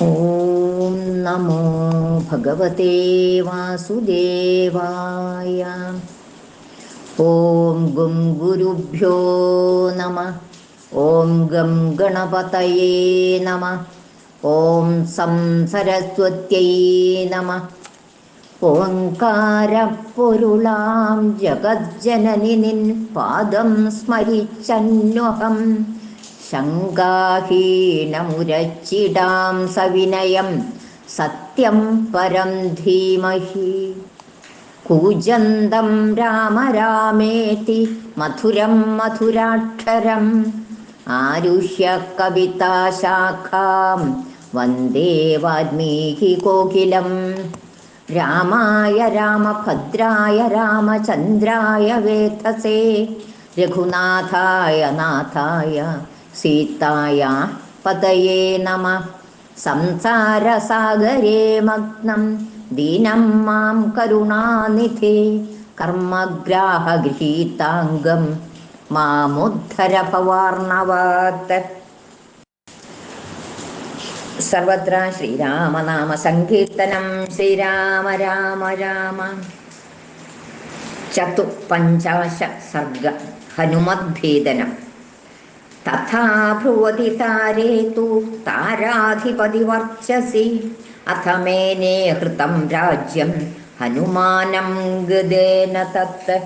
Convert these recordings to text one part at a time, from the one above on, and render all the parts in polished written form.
ഓം നമോ ഭഗവതേ വാസുദേവായ. ഓം ഗം ഗുരുഭ്യോ നമ. ഓം ഗം ഗണപതയേ നമ. ഓം സം സരസ്വത്यै നമ. ഓംകാരപ്പൊരുളാം ജഗജ്ജനനി നിൻ പാദം സ്മരിച്ചന്വഹം ശങ്കാഹീനമുരച്ചിടാം സവിനയം സത്യം പരം ധീമഹി. കൂജന്തം രാമ രാമേതി മധുരം മധുരാക്ഷരം ആരുഹ്യ കവിതാശാഖാം വന്ദേ വാൽമീകി കോകിലം. രാമായ രാമഭദ്രായ രാമചന്ദ്രായ വേധസേ രഘുനാഥായ നാഥായ സീതായ പതയേ നമഃ. സംസാരസാഗരേ മഗ്നം ദീനം മാം കരുണാനിധേ കർമ്മഗ്രാഹഗൃഹീതാംഗം മാമുദ്ധര ഭവാർണവാത്. സർവത്ര ശ്രീരാമനാമ സങ്കീർത്തനം. ശ്രീരാമ രാമ രാമ. ചതുപഞ്ചാശ സർഗ. ഹനുമദ്ഭേദനം. തഥാ ഭ്രുവതി താരേതു താരാധിപതി വർച്ചസി അഥ മേനേ ഹൃതം രാജ്യം ഹനുമാനം ഗദേന തത്.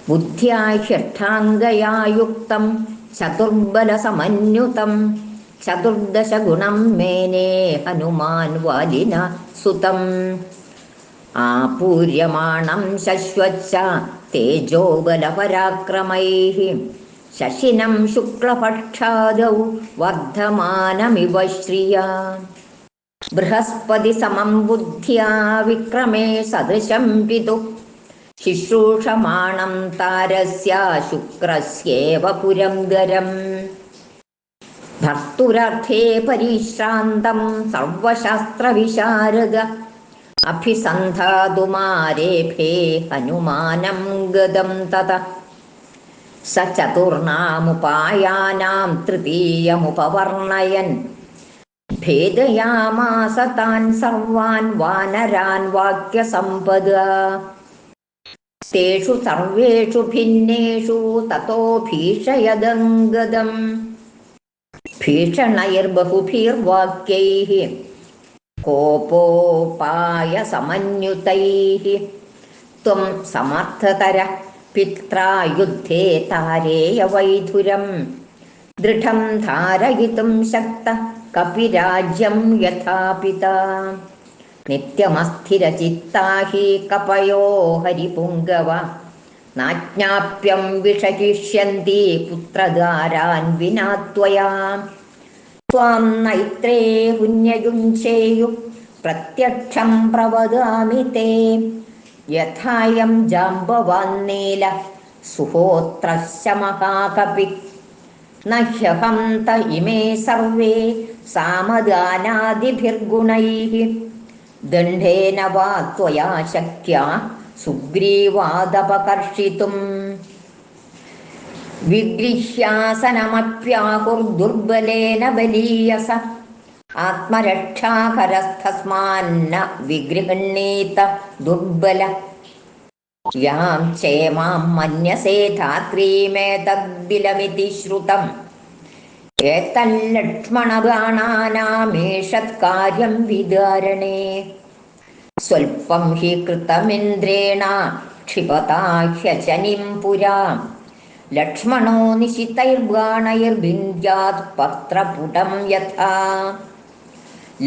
ബുദ്ധ്യാ ഷഷ്ഠാംഗയാ യുക്തം ചതുർബലസമന്യുതം ചതുർദശ ഗുണം മേനേ ഹനുമാൻ വാലിന സുതം. ആപൂര്യമാണം ശശ്വച്ച തേജോബലപരാക്രമൈഃ ശശിനം ശുക്ലപക്ഷാദൗ വർദ്ധമാനമിവ ശ്രിയാ. ബൃഹസ്പതി സമം ബുദ്ധ്യാ വിക്രമേ സദൃശം പിതുഃ ശുശ്രൂഷമാണം താരസ്യ ശുക്രസ്യേവ പുരംദരം. ഭർത്തുരർത്ഥേ പരിശ്രാന്തം സർവശാസ്ത്രവിശാരദ അഭിസന്ധാതുമാരേഭേ ഹനുമാനം ഗദം തതഃ. സ ചതുർണാമുപായാനാം തൃതീയമുപവർണയൻ ഭേദയാമാസ താൻ സർവാൻ വാനരാൻ വാക്യസമ്പദാ. തേഷു സർവേഷു ഭിന്നേഷു തതോ ഭീഷയദം ഗദം ഭീഷണൈർബഹുഭിർവാക്യൈഃ കോപോപായ സമന്യുതൈഃ. ത്വം സമർത്ഥതര പിത്രാ യുദ്ധേ താരേയ വൈധുരം ദൃഢം ധാരയിതും ശക്തഃ കപിരാജ്യം യഥാ പിതാ. നിത്യമസ്ഥിരചിത്താ ഹി കപയോ ഹരിപുംഗവ നാജ്ഞാപ്യം വിഷയിഷ്യന്തി പുത്രധാരാൻ വിനാ ത്വയാ. ത്വാം നൈത്രേ പുണ്യയുഞ്ജേയു പ്രത്യക്ഷം പ്രവദാമി തേ യഥായം ജാംബവാൻ നീല സുഹോത്രശ്ച മഹാകപി. ന ഹ്യഹന്ത ഇമേ സർവേ സാമദാനാദിഭിർഗുണൈഃ ദണ്ഡേന വാ ത്വയാ ശക്യാ സുഗ്രീവാദപകർഷിതും. വിഗൃഹ്യാസനമപ്യാഹുർദുർബലേന ബലീയസ ആത്മരക്ഷാകരസ്തസ്മാന്ന വിഗൃഹണീത ദുർബല. യാം ചേമാം മന്യസേ ധാത്രീമേതദ്ബിലമിതി ശ്രുതം ഏതല്ലക്ഷ്മണബാണാനാമേഷത് കാര്യം വിദാരണേ. സ്വൽപം ഹി കൃതമിന്ദ്രേണ ക്ഷിപതാ ഹ്യശനിം പുരാ ലക്ഷ്മണോ നിശിതൈർബാണൈർഭിന്ദ്യാത് പത്രപുടം യഥാ.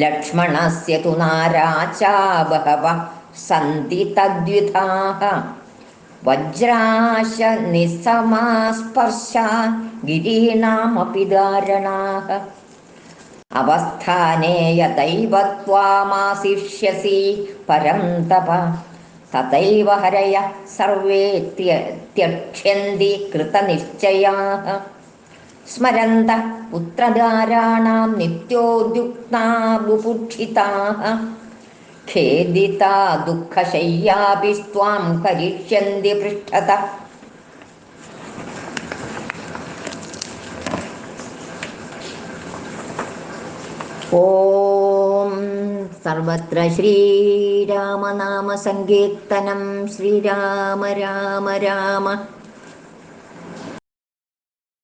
ലക്ഷ്മണസ്യ തു നാരാചാ ബഹവഃ സന്തി തദ്വിധാഃ വജ്രാശ നിസ്സമാസ്പർശാ ഗിരീണാമപി ധാരണാഃ. അവസ്ഥാനേ യഥൈവ ത്വാമാശിഷ്യസി പരം തപ തഥൈവ ഹരയഃ സർവേ ത്യക്ഷ്യന്തി കൃതനിശ്ചയാഃ. സ്മരന്തഃ പുത്രധാരാണാം നിത്യോദ്യുക്താ ബുഭുക്ഷിതാഃ ഖേദിതാ ദുഃഖശയ്യാപി സ്ത്വാം കരിഷ്യന്തി പൃഷ്ഠതഃ. ഓം സർവത്ര ശ്രീരാമനാമ സങ്കീർത്തനം ശ്രീരാമ രാമ രാമ